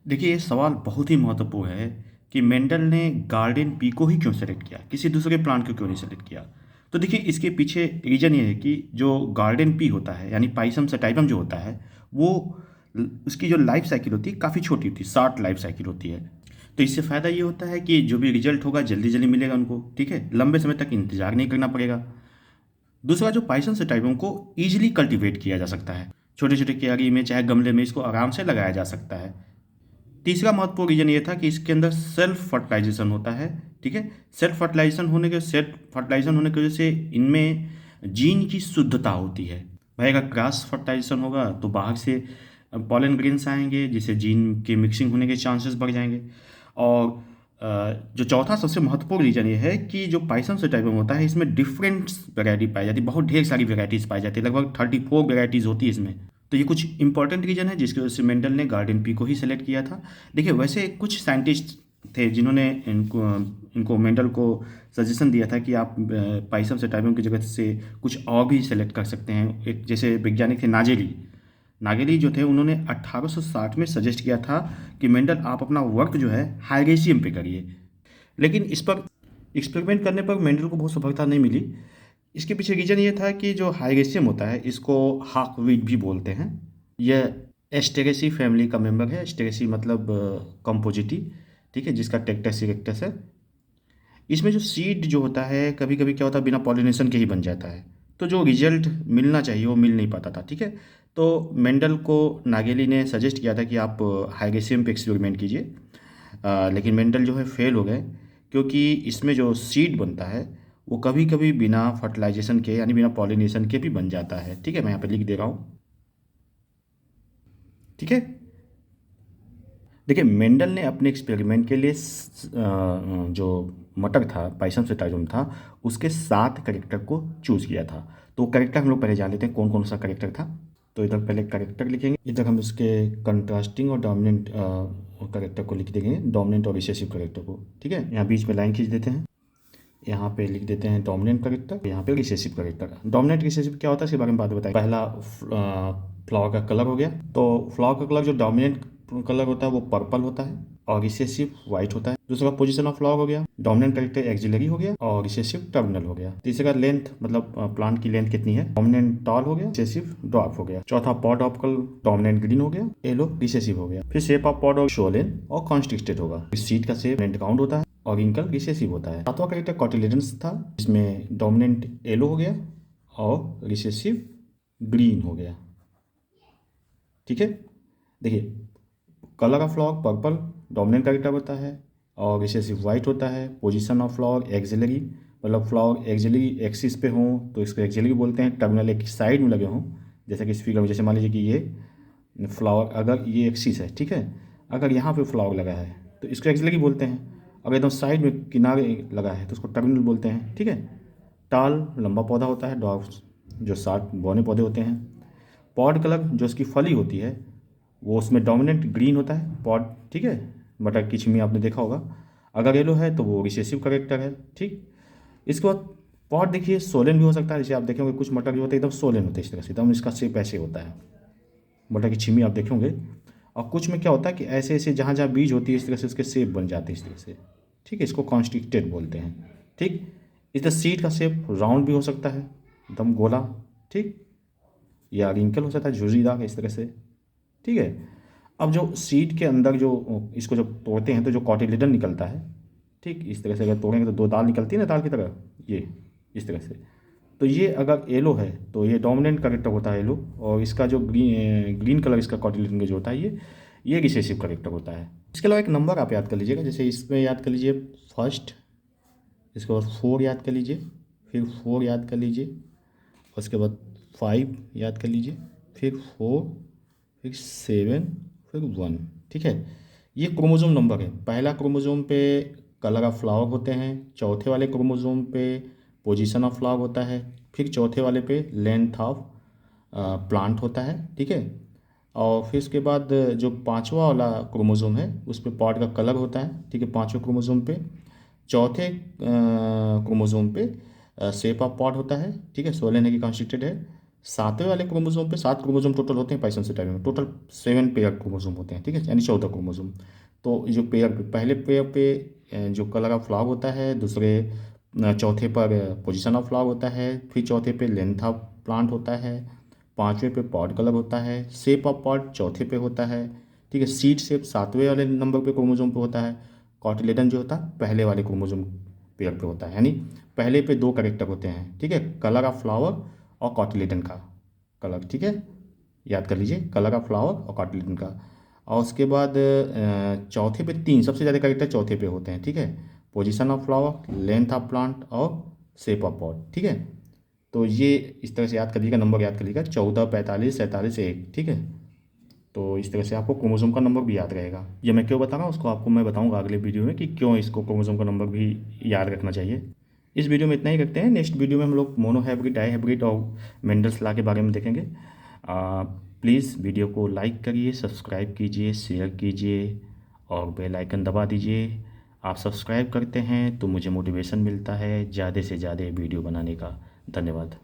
देखिए, ये सवाल बहुत ही महत्वपूर्ण है कि मेंडल ने गार्डन पी को ही क्यों सेलेक्ट किया, किसी दूसरे प्लांट को क्यों नहीं सेलेक्ट किया। तो देखिए, इसके पीछे रीज़न ये है कि जो गार्डन पी होता है यानी पाइसम सटाइवम जो होता है वो उसकी जो लाइफ साइकिल होती है काफ़ी छोटी होती है, शॉर्ट लाइफ साइकिल होती है। तो इससे फ़ायदा ये होता है कि जो भी रिजल्ट होगा जल्दी जल्दी मिलेगा उनको, ठीक है, लंबे समय तक इंतजार नहीं करना पड़ेगा। दूसरा, जो पाइसन सटाइवम को ईजिली कल्टीवेट किया जा सकता है, छोटे छोटे क्यारी में चाहे गमले में इसको आराम से लगाया जा सकता है। तीसरा महत्वपूर्ण रीजन ये था कि इसके अंदर सेल्फ फर्टिलाइजेशन होता है, ठीक है। सेल्फ फर्टिलाइजेशन होने की वजह से इनमें जीन की शुद्धता होती है। भाई, अगर क्रॉस फर्टिलाइजेशन होगा तो बाहर से पॉलन ग्रेन्स आएंगे जिससे जीन के मिक्सिंग होने के चांसेस बढ़ जाएंगे। और जो चौथा सबसे महत्वपूर्ण रीजन ये है कि जो पाइसन सटाइवम होता है इसमें डिफरेंट वैरायटी पाई जाती है, बहुत ढेर सारी वैरायटीज़ पाई जाती है, लगभग 34 वैरायटीज़ होती है इसमें। तो ये कुछ इंपॉर्टेंट रीजन है जिसकी वजह से मेंडल ने गार्डन पी को ही सेलेक्ट किया था। देखिए, वैसे कुछ साइंटिस्ट थे जिन्होंने इनको इनको मेंडल को सजेशन दिया था कि आप पाइसम सटाइवम की जगह से कुछ और भी सेलेक्ट कर सकते हैं। एक जैसे वैज्ञानिक थे नागेली। नागेली जो थे उन्होंने 1860 में सजेस्ट किया था कि मेंडल आप अपना वर्क जो है हाइगेशियम पे करिए। लेकिन इस पर एक्सपेरिमेंट करने पर मेंडल को बहुत सफलता नहीं मिली। इसके पीछे रीजन ये था कि जो हाइगेशियम होता है इसको हाकवीट भी बोलते हैं। यह एस्टेरेसी फैमिली का मेंबर है। एस्टेरेसी मतलब कंपोजिटी, ठीक है, जिसका टेक्टस इरेक्टस है। इसमें जो सीड जो होता है कभी कभी क्या होता है बिना पॉलिनेशन के ही बन जाता है, तो जो रिजल्ट मिलना चाहिए वो मिल नहीं पाता था, ठीक है। तो मेंडल को नागेली ने सजेस्ट किया था कि आप हाइगेशियम पे एक्सपेरिमेंट कीजिए। लेकिन मेंडल जो है फेल हो गए क्योंकि इसमें जो सीड बनता है वो कभी कभी बिना फर्टिलाइजेशन के यानी बिना पॉलिनेशन के भी बन जाता है, ठीक है। मैं यहाँ पे लिख दे रहा हूँ, ठीक है। देखिए, मेंडल ने अपने एक्सपेरिमेंट के लिए जो मटर था, पाइसम सेटाइजम था, उसके 7 करेक्टर को चूज़ किया था। तो करेक्टर हम लोग पहले जान लेते हैं कौन कौन सा करेक्टर था। तो इधर पहले करेक्टर लिखेंगे, इधर हम इसके कंट्रास्टिंग और डोमिनेंट करेक्टर को लिख देंगे, डोमिनेंट और रिसेसिव करेक्टर को, ठीक है। यहाँ बीच में लाइन खींच देते हैं, यहाँ पे लिख देते हैं डोमिनेंट करेक्टर, यहाँ पे रिसेसिव करेक्टर। डोमिनेंट रिसेसिव क्या होता है इसके बारे में बात बताएं। पहला फ्लावर का कलर हो गया, तो फ्लावर का कलर जो डोमिनेंट कलर होता है वो पर्पल होता है और रिसेसिव व्हाइट होता है। दूसरा पोजीशन ऑफ फ्लावर हो गया, डोमिनेंट करेक्टर एक्सिलरी हो गया और रिसेसिव टर्मिनल हो गया। तीसरा लेंथ मतलब प्लांट की लेंथ कितनी है, डोमिनेंट टॉल हो गया, रिसेसिव ड्वार्फ हो गया। चौथा pod of colour, dominant green हो गया, येलो रिसेसिव हो गया। फिर शेप ऑफ पॉड और शोलेन और कॉन्स्ट्रिक्टेड होगा। सीड का शेप राउंड होता है और इनकल रिसेसिव होता है। सातवां करेक्टर कॉटिलेडन्स था, इसमें डोमिनेंट येलो हो गया और रिसेसिव ग्रीन हो गया, ठीक है। देखिए, colour of flower purple dominant character होता है और रिसेसिव वाइट होता है। पोजीशन ऑफ फ्लावर एक्सिलरी, मतलब फ्लावर एक्सिलरी एक्सिस पे हों तो इसको एक्सिलरी बोलते हैं। टर्मिनल एक साइड में लगे हों, जैसे कि इस फिगर में, जैसे मान लीजिए कि ये फ्लावर अगर ये एक्सिस है, ठीक है, अगर यहाँ पे फ्लावर लगा है तो इसको एक्सिलरी बोलते हैं। अगर एकदम साइड में किनारे लगा है तो उसको टर्मिनल बोलते हैं, ठीक है। टाल लंबा पौधा होता है, डॉग्स जो 60 बौने पौधे होते हैं। पॉड कलर जो इसकी फली होती है वो उसमें डोमिनेंट ग्रीन होता है पॉड, ठीक है। मटर की छिमी आपने देखा होगा, अगर येलो है तो वो रिसेसिव करेक्टर है, ठीक। इसके बाद पॉड देखिए सोलन भी हो सकता है, जैसे आप देखेंगे कुछ मटर जो होते हैं एकदम सोलन होते हैं इस तरह से, एकदम इसका शेप ऐसे होता है, मटर की छिमी आप देखेंगे। और कुछ में क्या होता है कि ऐसे ऐसे जहाँ जहाँ बीज होती है इस तरह से उसके शेप बन जाते हैं इस तरह से, ठीक है। इसको कॉन्स्ट्रिक्टेड बोलते हैं, ठीक। इस तरह सीड का शेप राउंड भी हो सकता है, एकदम गोला, ठीक, या रिंकल हो सकता है झुर्रीदार इस तरह से, ठीक है। अब जो सीड के अंदर जो इसको जब तोड़ते हैं तो जो कॉटिलेडन निकलता है, ठीक, इस तरह से अगर तोड़ेंगे तो 2 दाल निकलती है ना दाल की तरह, ये इस तरह से। तो ये अगर येलो है तो ये डोमिनेंट करेक्टर होता है येलो, और इसका जो ग्रीन कलर इसका कॉटिलेडन का जो होता है ये रिसेसिव करेक्टर होता है। इसके अलावा एक नंबर आप याद कर लीजिएगा, जैसे इसमें याद कर लीजिए फर्स्ट, इसके बाद 4 याद कर लीजिए, फिर 4 याद कर लीजिए, उसके बाद 5 याद कर लीजिए, फिर 4, फिर 7, फिर 1, ठीक है। ये क्रोमोसोम नंबर है। पहला क्रोमोसोम पे कलर ऑफ फ्लावर होते हैं, चौथे वाले क्रोमोसोम पे पोजीशन ऑफ फ्लावर होता है, फिर चौथे वाले पे लेंथ ऑफ प्लांट होता है, ठीक है। और फिर उसके बाद जो पांचवा वाला क्रोमोसोम है उस पे पॉड का कलर होता है, ठीक है, पांचवें क्रोमोसोम पे। चौथे क्रोमोसोम पे शेप ऑफ पॉड होता है, ठीक है, सोलन है कि कॉन्स्टिट्यूटेड है। सातवें वाले क्रोमोसोम पे 7 क्रोमोसोम टोटल होते हैं पाइसन से टाइप में, टोटल 7 पेयर क्रोमोसोम होते हैं, ठीक है, यानी 14 क्रोमोसोम। तो जो पेयर पे पहले पेयर पे जो कलर ऑफ फ्लावर होता है, दूसरे चौथे पर पोजीशन ऑफ फ्लावर होता है, फिर चौथे पे लेंथ ऑफ प्लांट होता है, पांचवे पे पॉड कलर होता है, शेप ऑफ पॉड चौथे पे होता है, ठीक है, सीड शेप सातवें वाले नंबर पे क्रोमोसोम पे होता है, कॉटिलेडन जो होता है पहले वाले क्रोमोसोम पेयर पे होता है। यानी पहले पे 2 कैरेक्टर होते हैं, ठीक है, कलर ऑफ फ्लावर और कॉटिलेडन का कलर, ठीक है, याद कर लीजिए, कलर ऑफ फ्लावर और कॉटिलेडन का। और उसके बाद चौथे पे 3 सबसे ज़्यादा कैरेक्टर चौथे पे होते हैं, ठीक है, position of flower, length of plant और शेप ऑफ पॉट, ठीक है। तो ये इस तरह से याद कर लीजिएगा, नंबर याद कर लीजिएगा 14, 45, 47, 1, ठीक है। तो इस तरह से आपको क्रोमोसोम का नंबर भी याद रहेगा। ये मैं क्यों बता रहा हूँ उसको आपको मैं बताऊँगा अगले वीडियो में कि क्यों इसको क्रोमोसोम का नंबर भी याद रखना चाहिए। इस वीडियो में इतना ही रखते हैं, नेक्स्ट वीडियो में हम लोग मोनोहाइब्रिड, डाईहाइब्रिड और मेंडल्स लॉ के बारे में देखेंगे। प्लीज़ वीडियो को लाइक करिए, सब्सक्राइब कीजिए, शेयर कीजिए और बेल आइकन दबा दीजिए। आप सब्सक्राइब करते हैं तो मुझे मोटिवेशन मिलता है ज़्यादा से ज़्यादा वीडियो बनाने का। धन्यवाद।